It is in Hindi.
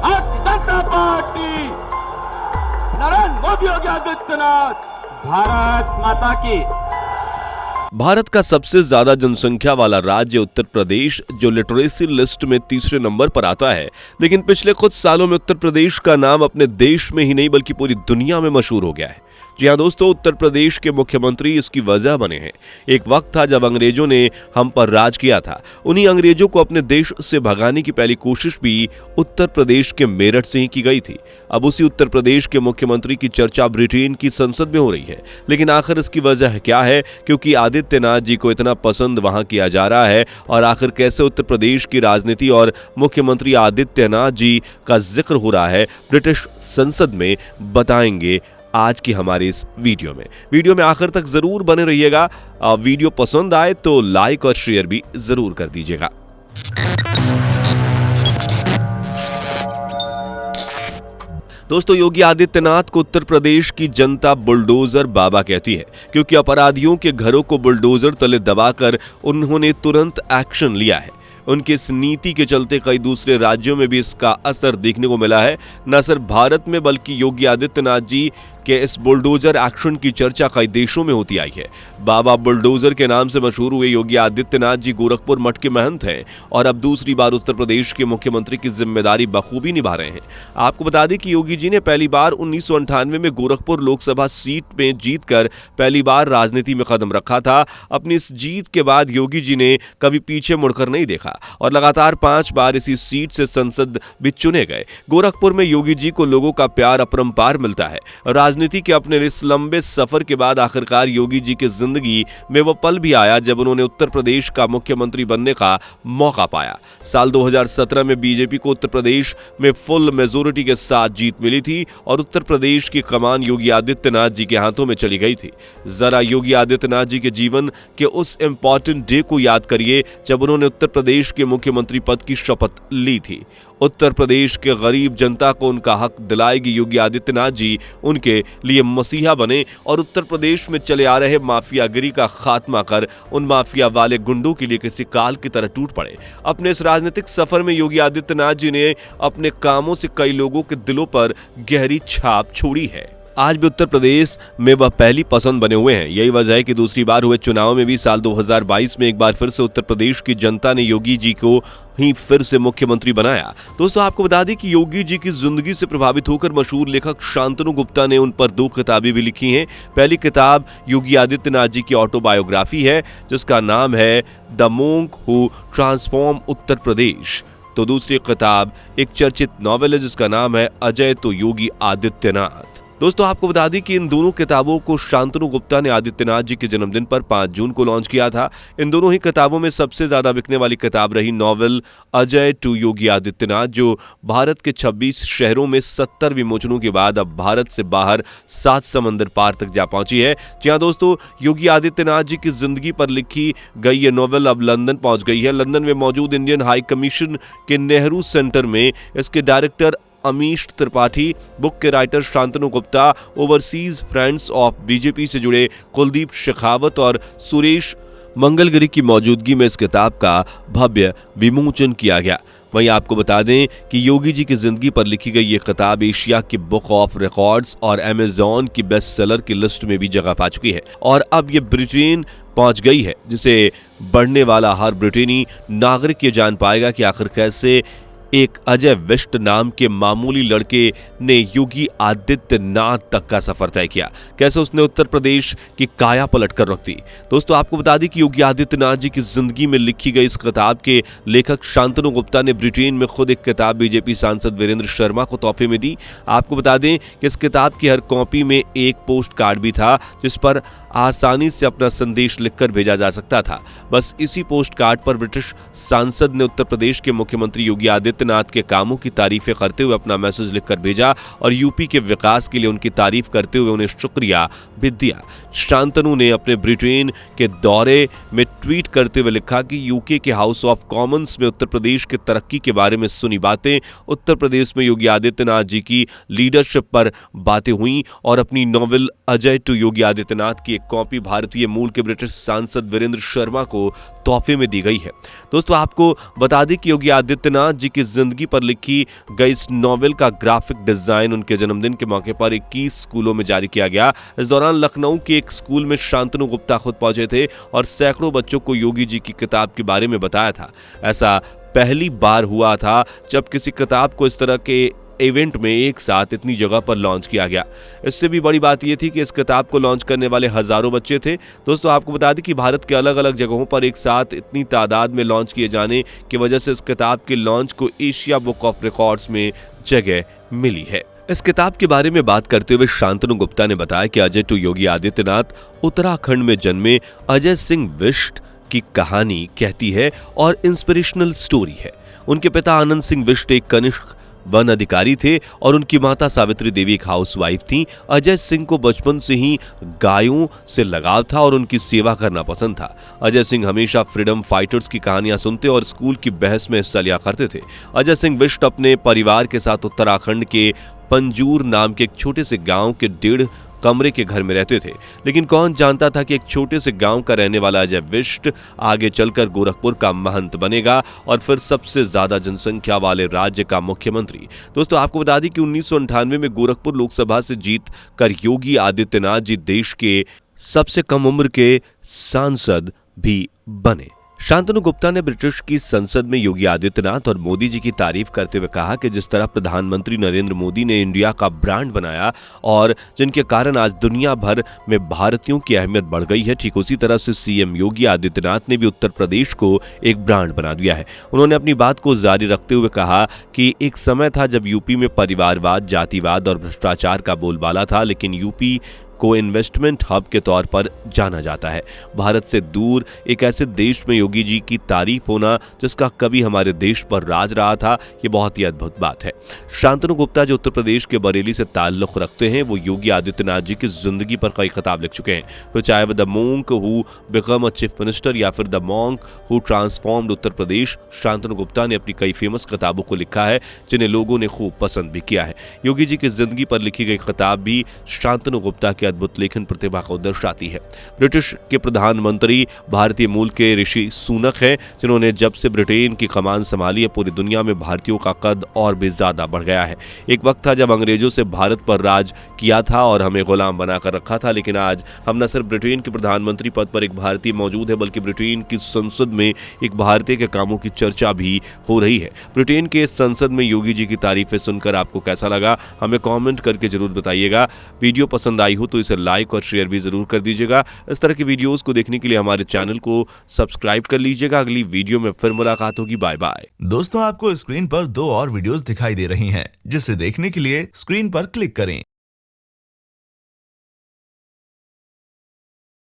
भारतीय जनता पार्टी, नरेंद्र मोदी योगी आदित्यनाथ, भारत माता की। भारत का सबसे ज्यादा जनसंख्या वाला राज्य उत्तर प्रदेश, जो लिटरेसी लिस्ट में तीसरे नंबर पर आता है, लेकिन पिछले कुछ सालों में उत्तर प्रदेश का नाम अपने देश में ही नहीं बल्कि पूरी दुनिया में मशहूर हो गया है। जी हाँ दोस्तों, उत्तर प्रदेश के मुख्यमंत्री इसकी वजह बने हैं। एक वक्त था जब अंग्रेजों ने हम पर राज किया था। उन्हीं अंग्रेजों को अपने देश से भगाने की पहली कोशिश भी उत्तर प्रदेश के मेरठ से ही की गई थी। अब उसी उत्तर प्रदेश के मुख्यमंत्री की चर्चा ब्रिटेन की संसद में हो रही है। लेकिन आखिर इसकी वजह क्या है? क्योंकि आदित्यनाथ जी को इतना पसंद वहां किया जा रहा है, और आखिर कैसे उत्तर प्रदेश की राजनीति और मुख्यमंत्री आदित्यनाथ जी का जिक्र हो रहा है ब्रिटिश संसद में, बताएंगे आज की हमारी इस वीडियो में आखिर तक जरूर बने रहिएगा। वीडियो पसंद आए तो लाइक और शेयर भी जरूर कर दीजिएगा। दोस्तों, योगी आदित्यनाथ को उत्तर प्रदेश की जनता बुलडोजर बाबा कहती है, क्योंकि अपराधियों के घरों को बुलडोजर तले दबाकर उन्होंने तुरंत एक्शन लिया है। उनकी इस नीति के चलते कई दूसरे राज्यों में भी इसका असर देखने को मिला है। न सिर्फ भारत में बल्कि योगी आदित्यनाथ जी के इस बुलडोजर एक्शन की चर्चा कई देशों में होती आई है। बाबा बुलडोजर के नाम से मशहूर हुए योगी आदित्यनाथ जी गोरखपुर मठ के महंत हैं और अब दूसरी बार उत्तर प्रदेश के मुख्यमंत्री की जिम्मेदारी बखूबी निभा रहे हैं। आपको बता दें कि योगी जी ने पहली बार 1998 में गोरखपुर लोकसभा सीट में जीतकर पहली बार राजनीति में कदम रखा था। अपनी इस जीत के बाद योगी जी ने कभी पीछे मुड़कर नहीं देखा और लगातार 5 बार इसी सीट से संसद भी चुने गए। गोरखपुर में योगी जी को लोगों का प्यार अपरंपार मिलता है। राजनीति के अपने इस लंबे सफर के बाद आखिरकार योगी जी की जिंदगी में वो पल भी आया जब उन्होंने उत्तर प्रदेश का मुख्यमंत्री बनने का मौका पाया। साल 2017 में बीजेपी को उत्तर प्रदेश में फुल मेजोरिटी के साथ जीत मिली थी और उत्तर प्रदेश की कमान योगी आदित्यनाथ जी के हाथों में चली गई थी। जरा योगी आदित्यनाथ जी के जीवन के उस इंपॉर्टेंट डे को याद करिए जब उन्होंने उत्तर प्रदेश के मुख्यमंत्री पद की शपथ ली थी। उत्तर प्रदेश के गरीब जनता को उनका हक दिलाएगी योगी आदित्यनाथ जी उनके लिए मसीहा बने और उत्तर प्रदेश में चले आ रहे माफियागिरी का खात्मा कर उन माफिया वाले गुंडों के लिए किसी काल की तरह टूट पड़े। अपने इस राजनीतिक सफर में योगी आदित्यनाथ जी ने अपने कामों से कई लोगों के दिलों पर गहरी छाप छोड़ी है। आज भी उत्तर प्रदेश में वह पहली पसंद बने हुए हैं। यही वजह है कि दूसरी बार हुए चुनाव में भी साल 2022 में एक बार फिर से उत्तर प्रदेश की जनता ने योगी जी को ही फिर से मुख्यमंत्री बनाया। दोस्तों, आपको बता दें कि योगी जी की जिंदगी से प्रभावित होकर मशहूर लेखक शांतनु गुप्ता ने उन पर 2 किताबें भी लिखी हैं। पहली किताब योगी आदित्यनाथ जी की ऑटोबायोग्राफी है जिसका नाम है the monk who transform Uttar Pradesh. तो दूसरी किताब एक चर्चित नॉवेल है जिसका नाम है अजय तो योगी आदित्यनाथ। दोस्तों, आपको बता दें कि इन दोनों किताबों को शांतनु गुप्ता ने आदित्यनाथ जी के जन्मदिन पर 5 जून को लॉन्च किया था। इन दोनों ही किताबों में सबसे ज्यादा बिकने वाली किताब रही नॉवेल अजय टू योगी आदित्यनाथ, जो भारत के 26 शहरों में 70 विमोचनों के बाद अब भारत से बाहर 7 समंदर पार तक जा पहुंची है। जी हाँ दोस्तों, योगी आदित्यनाथ जी की जिंदगी पर लिखी गई ये नॉवेल अब लंदन पहुंच गई है। लंदन में मौजूद इंडियन हाई कमीशन के नेहरू सेंटर में इसके डायरेक्टर अमीश त्रिपाठी, बुक के writer Shantanu Gupta, overseas friends of BJP से जुड़े कुलदीप शेखावत और सुरेश मंगलगिरी की मौजूदगी में इस किताब का भव्य विमोचन किया गया। वहीं आपको बता दें कि योगी जी की जिंदगी पर लिखी गई ये किताब एशिया की बुक ऑफ रिकॉर्ड्स और अमेज़न की बेस्ट सेलर की लिस्ट में भी जगह पा चुकी है और अब ये ब्रिटेन पहुंच गई है, जिसे पढ़ने वाला हर ब्रिटेनी नागरिक ये जान पाएगा कि आखिर कैसे एक अजय विष्ट नाम के मामूली लड़के ने योगी आदित्यनाथ तक का सफर तय किया, कैसे उसने उत्तर प्रदेश की काया पलट कर रख दी। दोस्तों, आपको बता दें कि योगी आदित्यनाथ जी की जिंदगी में लिखी गई इस किताब के लेखक शांतनु गुप्ता ने ब्रिटेन में खुद एक किताब बीजेपी सांसद वीरेंद्र शर्मा को तोहफे में दी। आपको बता दें कि इस किताब की हर कॉपी में एक पोस्ट कार्ड भी था जिस पर आसानी से अपना संदेश लिखकर भेजा जा सकता था। बस इसी पोस्ट कार्ड पर ब्रिटिश सांसद ने उत्तर प्रदेश के मुख्यमंत्री योगी आदित्यनाथ के कामों की तारीफें करते हुए अपना मैसेज लिखकर भेजा और यूपी के विकास के लिए उनकी तारीफ करते हुए उन्हें शुक्रिया भी दिया। शांतनु ने अपने ब्रिटेन के दौरे में ट्वीट करते हुए लिखा कि यूके के हाउस ऑफ कॉमन्स में उत्तर प्रदेश की तरक्की के बारे में सुनी बातें, उत्तर प्रदेश में योगी आदित्यनाथ जी की लीडरशिप पर बातें हुई और अपनी नॉवेल अजय टू योगी आदित्यनाथ की एक कॉपी भारतीय मूल के ब्रिटिश सांसद वीरेंद्र शर्मा को तोहफे में दी गई है। दोस्तों आपको बता दें कि योगी आदित्यनाथ जी की जिंदगी पर लिखी गई इस नॉवेल का ग्राफिक डिजाइन उनके जन्मदिन के मौके पर 21 स्कूलों में जारी किया गया। इस दौरान लखनऊ के एक स्कूल में शांतनु गुप्ता खुद पहुंचे थे और सैकड़ों बच्चों को योगी जी की किताब के बारे में बताया था। ऐसा पहली बार हुआ था जब किसी किताब को इस तरह के इवेंट में एक साथ इतनी जगह पर लॉन्च किया गया। इससे भी बड़ी बात यह थी कि इस किताब को लॉन्च करने वाले हजारों बच्चे थे। दोस्तों आपको बता दें कि भारत के अलग अलग जगहों पर एक साथ इतनी तादाद में लॉन्च किए जाने की वजह से इस किताब के लॉन्च को एशिया बुक ऑफ रिकॉर्ड्स में जगह मिली है। इस किताब के बारे में बात करते हुए शांतनु गुप्ता ने बताया कि अजय टू योगी आदित्यनाथ उत्तराखंड में जन्मे अजय सिंह बिष्ट की कहानी कहती है और इंस्पिरेशनल स्टोरी है। उनके पिता आनंद सिंह बिष्ट एक कनिष्ठ वन अधिकारी थे और उनकी माता सावित्री देवी एक हाउसवाइफ थी। अजय सिंह को बचपन से ही गायों से लगाव था और उनकी सेवा करना पसंद था। अजय सिंह हमेशा फ्रीडम फाइटर्स की कहानियां सुनते और स्कूल की बहस में हिस्सा लिया करते थे। अजय सिंह बिष्ट अपने परिवार के साथ उत्तराखंड के पंजूर नाम के एक छोटे से गांव के 1.5 कमरे के घर में रहते थे, लेकिन कौन जानता था कि एक छोटे से गांव का रहने वाला अजय बिष्ट आगे चलकर गोरखपुर का महंत बनेगा और फिर सबसे ज्यादा जनसंख्या वाले राज्य का मुख्यमंत्री। दोस्तों आपको बता दें कि 1998 में गोरखपुर लोकसभा से जीत कर योगी आदित्यनाथ जी देश के सबसे कम उम्र के सांसद भी बने। शांतनु गुप्ता ने ब्रिटिश की संसद में योगी आदित्यनाथ और मोदी जी की तारीफ करते हुए कहा कि जिस तरह प्रधानमंत्री नरेंद्र मोदी ने इंडिया का ब्रांड बनाया और जिनके कारण आज दुनिया भर में भारतीयों की अहमियत बढ़ गई है, ठीक उसी तरह से सीएम योगी आदित्यनाथ ने भी उत्तर प्रदेश को एक ब्रांड बना दिया है। उन्होंने अपनी बात को जारी रखते हुए कहा कि एक समय था जब यूपी में परिवारवाद, जातिवाद और भ्रष्टाचार का बोलबाला था, लेकिन यूपी को इन्वेस्टमेंट हब के तौर पर जाना जाता है। भारत से दूर एक ऐसे देश में योगी जी की तारीफ होना जिसका कभी हमारे देश पर राज रहा था, ये बहुत ही अद्भुत बात है। शांतनु गुप्ता जो उत्तर प्रदेश के बरेली से ताल्लुक रखते हैं, वो योगी आदित्यनाथ जी की जिंदगी पर कई किताब लिख चुके हैं। तो चाहे वह the monk who become a chief minister या फिर the monk who transformed Uttar Pradesh, Shantanu Gupta ने अपनी कई फेमस किताबों को लिखा है जिन्हें लोगों ने खूब पसंद भी किया है। योगी जी की जिंदगी पर लिखी गई किताब भी शांतनु गुप्ता के अद्भुत लेखन प्रतिभा को दर्शाती है। ब्रिटिश के प्रधानमंत्री भारतीय मूल के ऋषि सुनक हैं, जिन्होंने जब से ब्रिटेन की कमान संभाली है पूरी दुनिया में भारतीयों का कद और भी ज्यादा बढ़ गया है। एक वक्त था जब अंग्रेजों से भारत पर राज किया था और हमें गुलाम बनाकर रखा था, लेकिन आज हम न सिर्फ ब्रिटेन के प्रधानमंत्री पद पर एक भारतीय मौजूद है, बल्कि ब्रिटेन की संसद में एक भारतीय के कामों की चर्चा भी हो रही है। ब्रिटेन के संसद में योगी जी की तारीफें सुनकर आपको कैसा लगा, हमें कमेंट करके जरूर बताइएगा। वीडियो पसंद आई हो तो इसे लाइक और शेयर भी जरूर कर दीजिएगा। इस तरह की वीडियोस को देखने के लिए हमारे चैनल को सब्सक्राइब कर लीजिएगा। अगली वीडियो में फिर मुलाकात होगी। Bye bye. दोस्तों आपको स्क्रीन पर 2 और वीडियोस दिखाई दे रही हैं, जिसे देखने के लिए स्क्रीन पर क्लिक करें।